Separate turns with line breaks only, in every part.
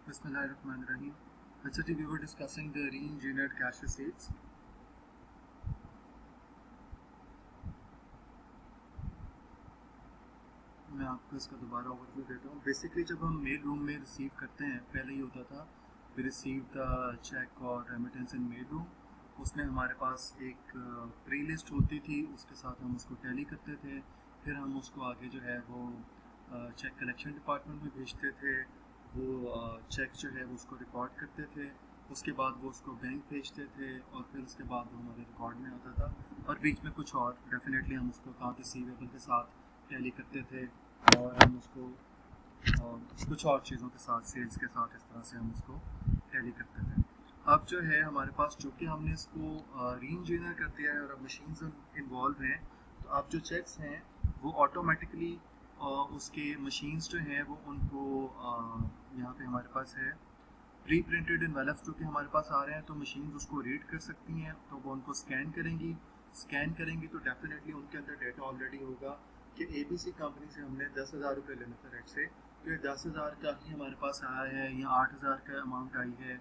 Bismillahirrahmanirrahim. Yesterday we were discussing the re-engineered cash receipts. मैं आपको इसका दोबारा ओवरव्यू देता हूँ. बेसिकली जब हम मेल रूम में रिसीव करते हैं, पहले ये होता था वी रिसीव द चेक और रेमिटेंस इन मेल रूम. उसमें हमारे पास एक प्री लिस्ट होती थी, उसके साथ हम उसको टैली करते थे. फिर हम उसको आगे जो है वो चेक कलेक्शन डिपार्टमेंट में भेजते थे. वो चेक जो है वो उसको रिकॉर्ड करते थे. उसके बाद वो उसको बैंक भेजते थे और फिर उसके बाद वो हमारे रिकॉर्ड में आता था. और बीच में कुछ और डेफिनेटली हम उसको अकाउंट रिसीवेबल के साथ टैली करते थे और हम उसको कुछ और चीज़ों के साथ सेल्स के साथ इस तरह से हम उसको टैली करते थे. अब जो है हमारे पास चूँकि हमने इसको री इंजीनियर कर दिया है और अब मशीन्स इन्वॉल्व हैं, तो अब जो चेक्स हैं वो ऑटोमेटिकली उसके मशीन्स जो हैं वो उनको यहाँ पे हमारे पास है प्री प्रिंटेड एनवेलप्स जो कि हमारे पास आ रहे हैं. तो मशीन्स उसको रीड कर सकती हैं, तो वो उनको स्कैन करेंगी तो डेफिनेटली उनके अंदर डेटा ऑलरेडी होगा कि ABC कंपनी से हमने 10,000 रुपये लेने थे रेट से, तो ये 10,000 का ही हमारे पास आया है या 8,000 का अमाउंट आई है,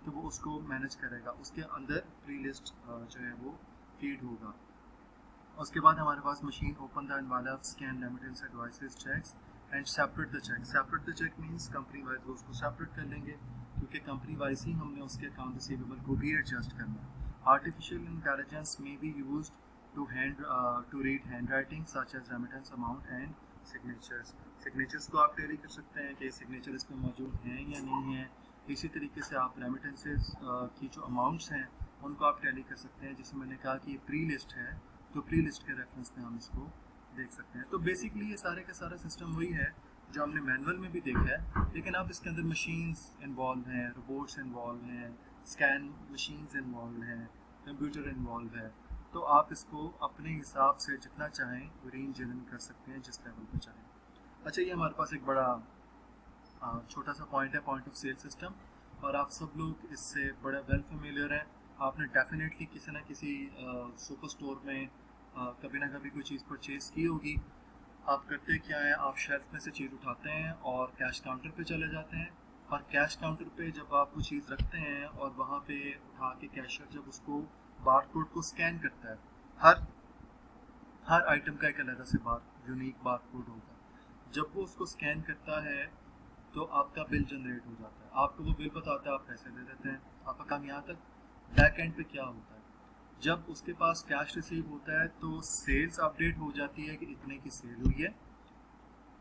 तो वो उसको मैनेज करेगा. उसके अंदर प्री लिस्ट जो है वो फीड होगा. उसके बाद हमारे पास machine open the envelope, scan remittance advices cheques and separate the cheque means company wise वो उसको सेपरेट कर लेंगे, क्योंकि कंपनी वाइज ही हमने उसके अकाउंट रिसीवेबल को भी एडजस्ट करना है. आर्टिफिशियल इंटेलिजेंस में be used to read handwriting such as remittance amount and signatures को आप टैली कर सकते हैं कि सिग्नेचर इसमें मौजूद हैं या नहीं है. इसी तरीके से आप रेमिटेंसेस की जो अमाउंट्स हैं उनको आप टैली कर सकते हैं. जैसे मैंने कहा कि ये प्री लिस्ट है, तो प्री लिस्ट के रेफरेंस में हम इसको देख सकते हैं. तो बेसिकली ये सारे का सारा सिस्टम वही है जो हमने मैनुअल में भी देखा है, लेकिन अब इसके अंदर मशीन्स इन्वॉल्व हैं, रोबोट्स इन्वॉल्व हैं, स्कैन मशीन्स इन्वॉल्व हैं, कंप्यूटर इन्वॉल्व है. तो आप इसको अपने हिसाब से जितना चाहें री इंजीनियरिंग कर सकते हैं, जिस लेवल पर चाहें. अच्छा, ये हमारे पास एक बड़ा छोटा सा पॉइंट है, पॉइंट ऑफ सेल सिस्टम, और आप सब लोग इससे बड़े वेल फेमिलियर हैं. आपने डेफिनेटली किसी न किसी सुपर स्टोर में कभी ना कभी कोई चीज़ परचेज़ की होगी. आप करते क्या हैं, आप शेल्फ में से चीज़ उठाते हैं और कैश काउंटर पे चले जाते हैं. और कैश काउंटर पे जब आप वो चीज़ रखते हैं और वहाँ पे उठा के कैशियर जब उसको बार कोड को स्कैन करता है, हर आइटम का एक अलग से यूनिक बार कोड होगा. जब वो उसको स्कैन करता है तो आपका बिल जनरेट हो जाता है, आपको वो बिल बताता है, आप पैसे दे देते हैं. आपका काम यहाँ तक. बैक एंड पे क्या होता है, जब उसके पास कैश रिसीव होता है तो सेल्स अपडेट हो जाती है कि इतने की सेल हुई है,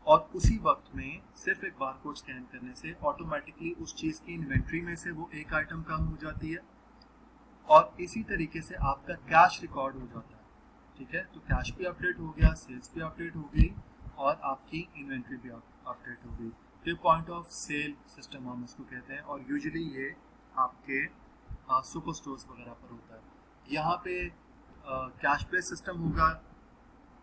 और उसी वक्त में सिर्फ एक बारकोड स्कैन करने से ऑटोमेटिकली उस चीज़ की इन्वेंट्री में से वो एक आइटम कम हो जाती है, और इसी तरीके से आपका कैश रिकॉर्ड हो जाता है. ठीक है, तो कैश भी अपडेट हो गया, सेल्स भी अपडेट हो गई और आपकी इन्वेंट्री भी अपडेट हो गई. तो पॉइंट ऑफ सेल सिस्टम हम इसको कहते हैं, और यूजुअली ये आपके सुपर स्टोर्स वगैरह पर होता है. यहाँ पे कैश पे सिस्टम होगा,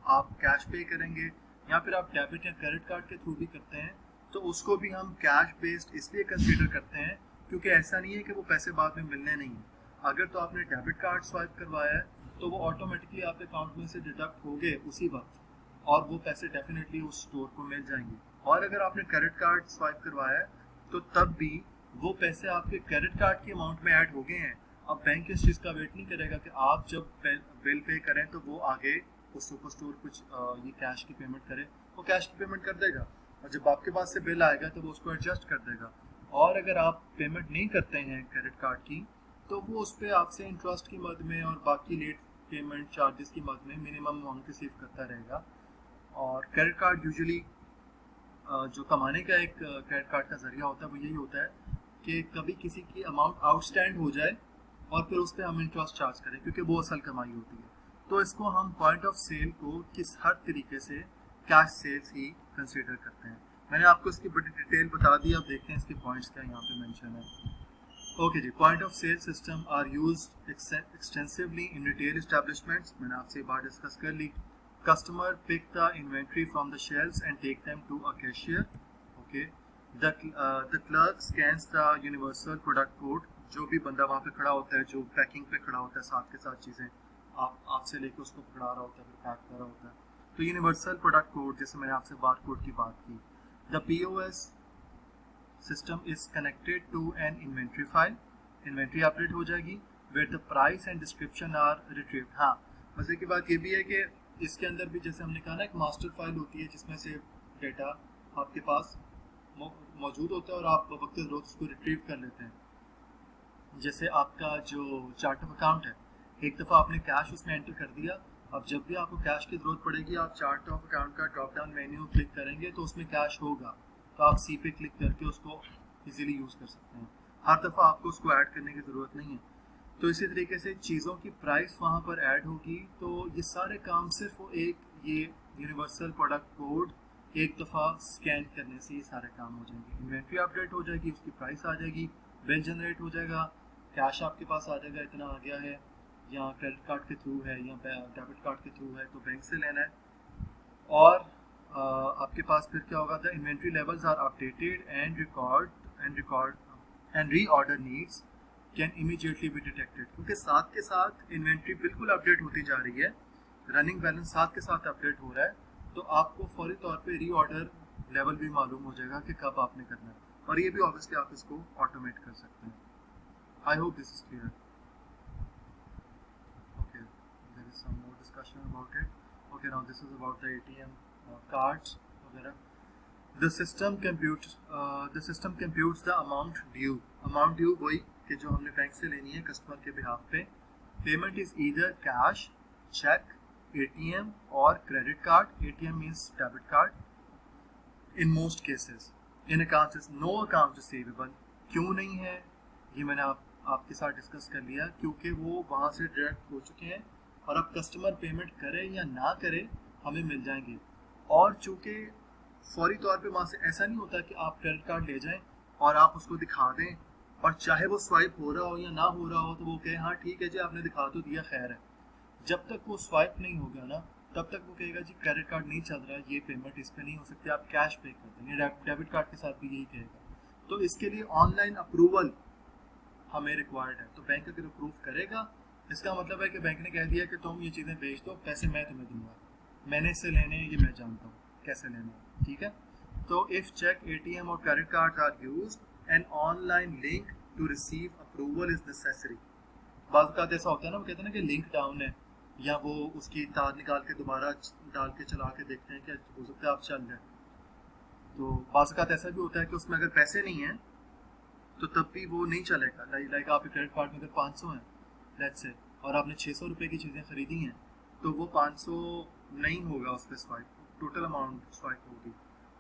आप कैश पे करेंगे, या फिर आप डेबिट या क्रेडिट कार्ड के थ्रू भी करते हैं, तो उसको भी हम कैश बेस्ड इसलिए कंसीडर करते हैं क्योंकि ऐसा नहीं है कि वो पैसे बाद में मिलने नहीं हैं. अगर तो आपने डेबिट कार्ड स्वाइप करवाया है तो वो ऑटोमेटिकली आपके अकाउंट में से डिडक्ट हो गए उसी वक्त, और वो पैसे डेफिनेटली उस स्टोर को मिल जाएंगे. और अगर आपने क्रेडिट कार्ड स्वाइप करवाया है तो तब भी वो पैसे आपके क्रेडिट कार्ड की अमाउंट में ऐड हो गए हैं. अब बैंक इस चीज़ का वेट नहीं करेगा कि आप जब बिल पे करें तो वो आगे उस सुपर स्टोर कुछ ये कैश की पेमेंट करे. वो कैश की पेमेंट कर देगा, और जब आपके पास से बिल आएगा तो वो उसको एडजस्ट कर देगा. और अगर आप पेमेंट नहीं करते हैं क्रेडिट कार्ड की, तो वो उस पर आपसे इंटरेस्ट की मद में और बाकी लेट पेमेंट चार्जेस की मद में मिनिमम अमाउंट रिसीव करता रहेगा. और क्रेडिट कार्ड यूजुअली जो कमाने का एक क्रेडिट कार्ड का जरिया होता है वो यही होता है कि कभी किसी की अमाउंट आउटस्टैंड हो जाए और फिर उस पर हम इंटरेस्ट चार्ज करें, क्योंकि वो असल कमाई होती है. तो इसको हम पॉइंट ऑफ सेल को किस हर तरीके से कैश सेल्स ही कंसीडर करते हैं. मैंने आपको इसकी बड़ी डिटेल बता दी, अब देखते हैं इसके पॉइंट्स क्या यहाँ पे मेंशन है. ओके जी, point of sale system are used extensively in retail establishments. मैंने आपसे बात डिस्कस कर ली. Customer pick the inventory from the shelves and take them to a cashier. Okay, the clerk scans the universal product code. जो भी बंदा वहाँ पे खड़ा होता है, जो पैकिंग पे खड़ा होता है, साथ के साथ चीज़ें आपसे लेके उसको पकड़ा रहा होता है, फिर पैक कर रहा होता है, तो यूनिवर्सल प्रोडक्ट कोड, जैसे मैंने आपसे बार कोड की बात की. The POS system is connected to an inventory file, inventory update हो जाएगी, where the price and description are retrieved. हाँ, मजे की बात ये भी है कि इसके अंदर भी जैसे हमने कहा ना, एक मास्टर फाइल होती है जिसमें से डेटा आपके पास मौजूद होता है और आप वक्त ज़रूरत उसको रिट्रीव कर लेते हैं। जैसे आपका जो चार्ट ऑफ अकाउंट है, एक दफ़ा आपने कैश उसमें एंटर कर दिया, अब जब भी आपको कैश की ज़रूरत पड़ेगी आप चार्ट ऑफ अकाउंट का ड्रॉप डाउन मेन्यू क्लिक करेंगे तो उसमें कैश होगा, तो आप सी पे क्लिक करके उसको इजीली यूज़ कर सकते हैं। हर दफ़ा आपको उसको ऐड करने की ज़रूरत नहीं है। तो इसी तरीके से चीज़ों की प्राइस वहाँ पर ऐड होगी। तो ये सारे काम सिर्फ एक ये यूनिवर्सल प्रोडक्ट कोड एक दफ़ा स्कैन करने से ये सारे काम हो जाएंगे। इन्वेंट्री अपडेट हो जाएगी, उसकी प्राइस आ जाएगी, बिल जनरेट हो जाएगा, कैश आपके पास आ जाएगा, इतना आ गया है, या क्रेडिट कार्ड के थ्रू है या डेबिट कार्ड के थ्रू है तो बैंक से लेना है। और आपके पास फिर क्या होगा, the inventory levels are updated and reorder needs can immediately be detected, क्योंकि साथ के साथ इन्वेंट्री बिल्कुल अपडेट होती जा रही है, रनिंग बैलेंस साथ के साथ अपडेट हो रहा है, तो आपको फौरी तौर पे रीऑर्डर लेवल भी मालूम हो जाएगा कि कब आपने करना है, और ये भी ऑब्वियसली आप इसको ऑटोमेट कर सकते हैं। I hope this is clear. Okay, there is some more discussion about it. Okay, now this is about the ATM cards वगैरह। The system computes the amount due. Amount due वही कि जो हमने बैंक से लेनी है कस्टमर के behalf पे। Payment is either cash, check, ATM और credit card. ATM means debit card. In most cases, in accounts is no account receivable. क्यों नहीं है ये मैंने आपके साथ डिस्कस कर लिया, क्योंकि वो वहाँ से डायरेक्ट हो चुके हैं और अब कस्टमर पेमेंट करे या ना करे हमें मिल जाएंगे। और चूँकि फौरी तौर पे वहाँ से ऐसा नहीं होता कि आप क्रेडिट कार्ड ले जाएं और आप उसको दिखा दें और चाहे वो स्वाइप हो रहा हो या ना हो रहा हो तो वो कहे हाँ ठीक है जी आपने दिखा तो दिया, खैर है। जब तक वो स्वाइप नहीं होगा ना तब तक वो कहेगा जी क्रेडिट कार्ड नहीं चल रहा है, ये पेमेंट इस पर नहीं हो सकती, आप कैश पे कर देंगे। डेबिट कार्ड के साथ भी यही कहेगा। तो इसके लिए ऑनलाइन अप्रूवल हमें रिक्वायर्ड है। तो बैंक अगर अप्रूव करेगा इसका मतलब है कि बैंक ने कह दिया कि तुम ये चीज़ें बेच दो, पैसे मैं तुम्हें दूंगा, मैंने इससे लेने हैं, ये मैं जानता हूँ कैसे लेने हैं, ठीक है। तो इफ चेक, एटीएम और credit card are used an online link to receive approval is necessary. बात का ऐसा होता है ना, वो कहते हैं ना कि लिंक डाउन है, या वो उसकी तार निकाल के दोबारा डाल के चला के देखते हैं क्या हो सकता है आप चल जाए। तो बात का ऐसा भी होता है कि उसमें अगर पैसे नहीं हैं तो तब भी वो नहीं चलेगा। लाइक आपके क्रेडिट कार्ड में अगर 500 हैं लेट्स से और आपने 600 रुपये की चीज़ें खरीदी हैं तो वो 500 नहीं होगा उस पर स्वाइप, टोटल अमाउंट स्वाइप होगी।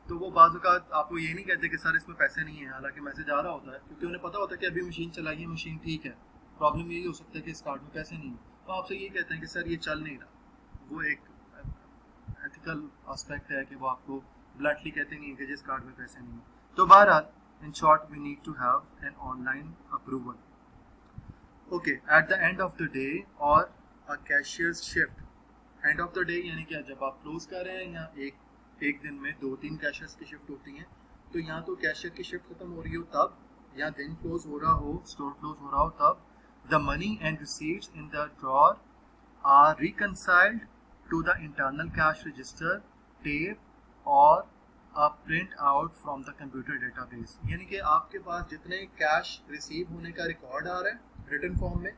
तो वो बाज़ औक़ात आपको ये नहीं कहते कि सर इसमें पैसे नहीं है, हालांकि मैसेज आ रहा होता है क्योंकि उन्हें पता होता है कि अभी मशीन चलाइए, मशीन ठीक है, प्रॉब्लम यही हो सकता है कि इस कार्ड में पैसे नहीं है, तो आपसे ये कहते हैं कि सर ये चल नहीं रहा। वो एक एथिकल एस्पेक्ट है कि वो आपको ब्लंटली कहते नहीं है कि जिस कार्ड में पैसे नहीं है। तो बहरहाल in short we need to have an online approval. Okay, at the end of the day और a cashier's shift. End of the day यानी क्या, जब आप क्लोज कर रहे हैं या एक दिन में 2-3 कैशियर्स की शिफ्ट होती हैं, तो यहाँ तो कैशियर की शिफ्ट खत्म हो रही हो तब, या दिन क्लोज हो रहा हो, स्टोर क्लोज हो रहा हो तब, the money and receipts in the drawer are reconciled to the internal cash register tape और a print out from the computer database. यानी कि आपके पास जितने कैश रिसीव होने का रिकॉर्ड आ रहा है रिटन फॉर्म में,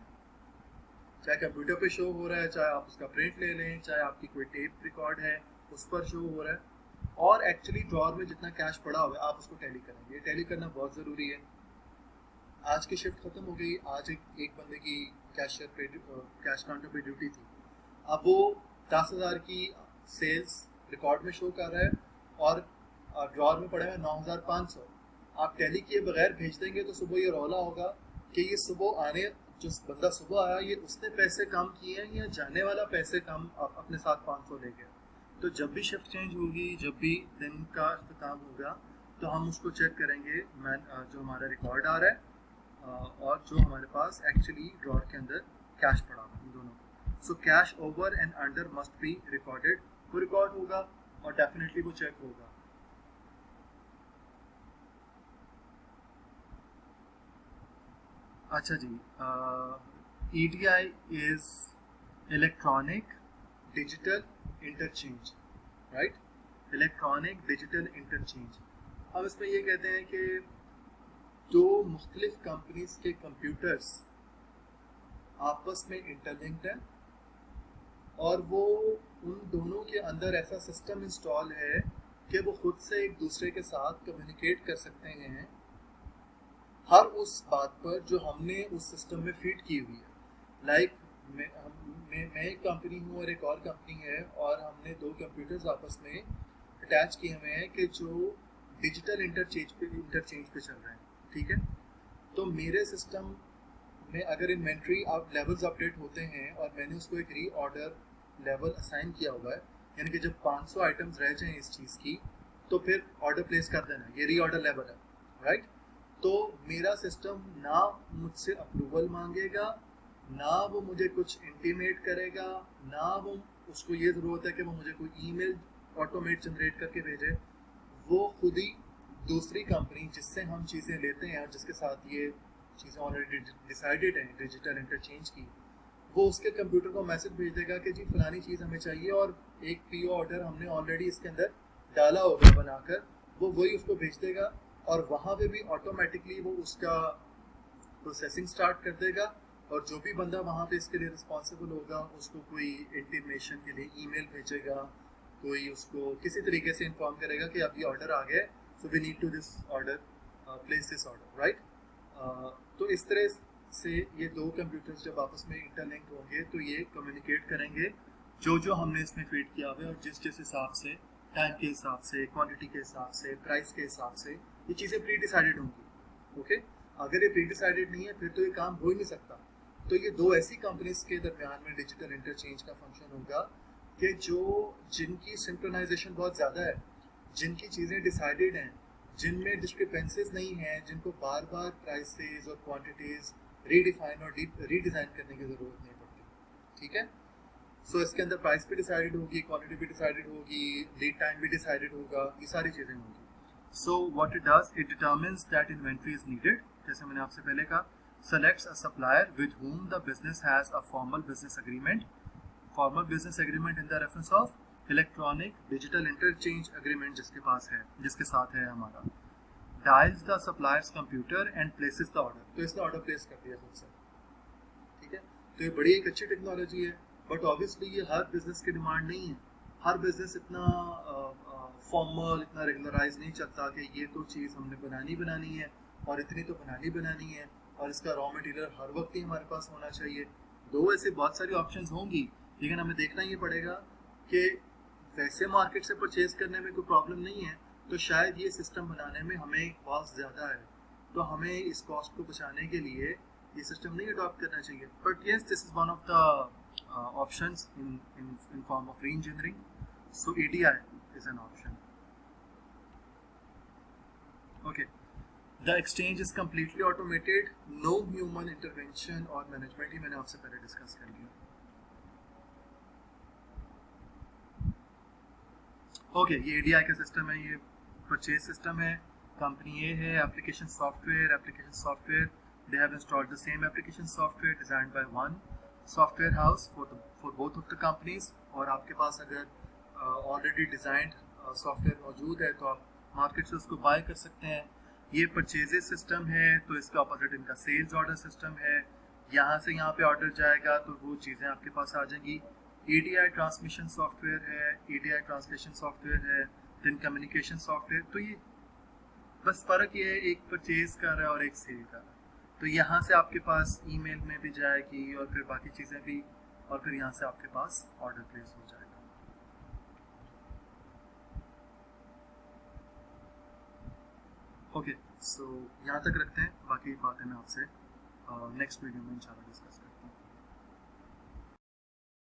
चाहे कंप्यूटर पे शो हो रहा है, चाहे आप उसका प्रिंट ले लें, चाहे आपकी कोई टेप रिकॉर्ड है उस पर शो हो रहा है, और एक्चुअली ड्रॉर में जितना कैश पड़ा हुआ है आप उसको टैली करेंगे। टैली करना बहुत ज़रूरी है। आज की शिफ्ट ख़त्म हो गई, आज एक बंदे की कैशियर पे कैश काउंटर पे ड्यूटी थी, अब वो 10,000 की सेल्स रिकॉर्ड में शो कर रहा है और ड्रॉर में पड़ा है 9,500। आप टैली किए बगैर भेज देंगे तो सुबह ये रौला होगा कि ये सुबह आने जो बंदा सुबह आया ये उसने पैसे कम किए हैं या जाने वाला पैसे कम अपने साथ 500 ले गया। तो जब भी शिफ्ट चेंज होगी, जब भी दिन का अख्ताम होगा, तो हम उसको चेक करेंगे जो हमारा रिकॉर्ड आ रहा है और जो हमारे पास एक्चुअली ड्रॉर के अंदर कैश पड़ा हुआ है, दोनों। So cash over and under must be recorded. वो रिकॉर्ड होगा और डेफिनेटली वो चेक होगा। अच्छा जी, EDI is electronic digital interchange, right, electronic digital interchange. अब इसमें ये कहते हैं कि दो मुख्तलिफ कंपनीज के कंप्यूटर्स आपस में इंटरलिंक्ड हैं और वो उन दोनों के अंदर ऐसा सिस्टम इंस्टॉल है कि वो खुद से एक दूसरे के साथ कम्युनिकेट कर सकते हैं हर उस बात पर जो हमने उस सिस्टम में फीड की हुई है। लाइक मैं एक कंपनी हूँ और एक और कंपनी है और हमने दो कंप्यूटर्स आपस में अटैच किए हुए हैं कि जो डिजिटल इंटरचेंज पे चल रहे हैं। ठीक है, तो मेरे सिस्टम में अगर इन्वेंट्री आप लेवल्स अपडेट होते हैं और मैंने उसको एक री ऑर्डर लेवल असाइन किया हुआ है, यानी कि जब 500 आइटम्स रह जाएं इस चीज़ की तो फिर ऑर्डर प्लेस कर देना, ये री ऑर्डर लेवल है, राइट। तो मेरा सिस्टम ना मुझसे अप्रूवल मांगेगा, ना वो मुझे कुछ इंटीमेट करेगा, ना वो उसको ये ज़रूरत है कि वो मुझे कोई ईमेल ऑटोमेट जनरेट करके भेजे। वो खुद ही दूसरी कंपनी जिससे हम चीज़ें लेते हैं और जिसके साथ ये चीज़ें ऑलरेडी डिसाइडेड हैं डिजिटल इंटरचेंज की, वो उसके कंप्यूटर को मैसेज भेज देगा कि जी फलानी चीज़ हमें चाहिए और एक पीओ ऑर्डर हमने ऑलरेडी इसके अंदर डाला होगा बनाकर, वो वही उसको भेज देगा और वहाँ पे भी ऑटोमेटिकली वो उसका प्रोसेसिंग स्टार्ट कर देगा और जो भी बंदा वहाँ पे इसके लिए रिस्पॉन्सिबल होगा उसको कोई इंटीमेशन के लिए ईमेल भेजेगा, कोई उसको किसी तरीके से इन्फॉर्म करेगा कि अब ये ऑर्डर आ गया, so we need to this order, place this order, right. तो इस तरह से ये दो कंप्यूटर्स जब आपस में इंटरलिंक होंगे तो ये कम्युनिकेट करेंगे जो जो हमने इसमें फीड किया हुआ है और जिस जिस हिसाब से, टाइम के हिसाब से, क्वांटिटी के हिसाब से, प्राइस के हिसाब से ये चीज़ें प्री डिसाइडेड होंगी। ओके, अगर ये प्री डिसाइडेड नहीं है फिर तो ये काम हो ही नहीं सकता। तो ये दो ऐसी कंपनीज के दरमियान में डिजिटल इंटरचेंज का फंक्शन होगा कि जो जिनकी सिंक्रोनाइजेशन बहुत ज़्यादा है, जिनकी चीज़ें डिसाइडेड हैं, जिनमें डिस्क्रिपेंसीज नहीं हैं, जिनको बार बार प्राइसेस और क्वांटिटीज़ रीडिफाइन और रीडिज़ाइन करने की ज़रूरत नहीं पड़ती। ठीक है, सो इसके अंदर प्राइस भी डिसाइडेड होगी, क्वांटिटी भी डिसाइडेड होगी, लीड टाइम भी डिसाइडेड होगा, ये सारी चीज़ें होंगी। So what it does, it determines that inventory is needed, जैसे मैंने आपसे पहले कहा, selects a supplier with whom the business has a formal business agreement in the reference of electronic digital interchange agreement जिसके पास है, जिसके साथ है हमारा, dials the supplier's computer and places the order, तो इसने ऑर्डर प्लेस कर दिया खुद से। ठीक है, तो ये बड़ी एक अच्छी टेक्नोलॉजी है, बट ऑब्वियसली ये हर बिजनेस की डिमांड नहीं है। हर बिजनेस इतना फॉर्मल, इतना रेगुलराइज नहीं चलता कि ये तो चीज़ हमने बनानी है और इतनी तो बनानी है और इसका रॉ मटेरियल हर वक्त ही हमारे पास होना चाहिए। दो ऐसे बहुत सारी ऑप्शंस होंगी, लेकिन हमें देखना ये पड़ेगा कि वैसे मार्केट से परचेज करने में कोई प्रॉब्लम नहीं है, तो शायद ये सिस्टम बनाने में हमें कॉस्ट ज़्यादा है, तो हमें इस कॉस्ट को बचाने के लिए ये सिस्टम नहीं अडॉप्ट करना चाहिए। But yes, this is one of the options in form of री engineering, so EDI is an option. Okay, The exchange is completely automated, no human intervention और मैनेजमेंट ही मैंने आपसे पहले डिस्कस कर लिया। ओके, ये EDI का सिस्टम है, ये परचेज सिस्टम है, कंपनी ये है, application software they have installed the same application software designed by one software house for both of the companies, और आपके पास अगर ऑलरेडी डिजाइंड सॉफ्टवेयर मौजूद है तो आप मार्केट से उसको बाय कर सकते हैं। ये परचेजेस सिस्टम है, तो इसका अपोजिट इनका सेल्स ऑर्डर सिस्टम है, यहाँ से यहाँ पे ऑर्डर जाएगा तो वो चीज़ें आपके पास आ जाएंगी। EDI ट्रांसमिशन सॉफ्टवेयर है, EDI ट्रांसलेशन सॉफ्टवेयर है, देन कम्युनिकेशन सॉफ्टवेयर। तो ये बस फ़र्क ये है, एक परचेज कर रहा है और एक सेल कर रहा है, तो यहाँ से आपके पास ईमेल में भी जाएगी और फिर बाकी चीज़ें भी, और फिर यहाँ से आपके पास ऑर्डर प्लेस हो जाएगा। ओके, सो यहाँ तक रखते हैं, बाकी बातें मैं आपसे नेक्स्ट वीडियो में इंशाल्लाह डिस्कस करूँगा।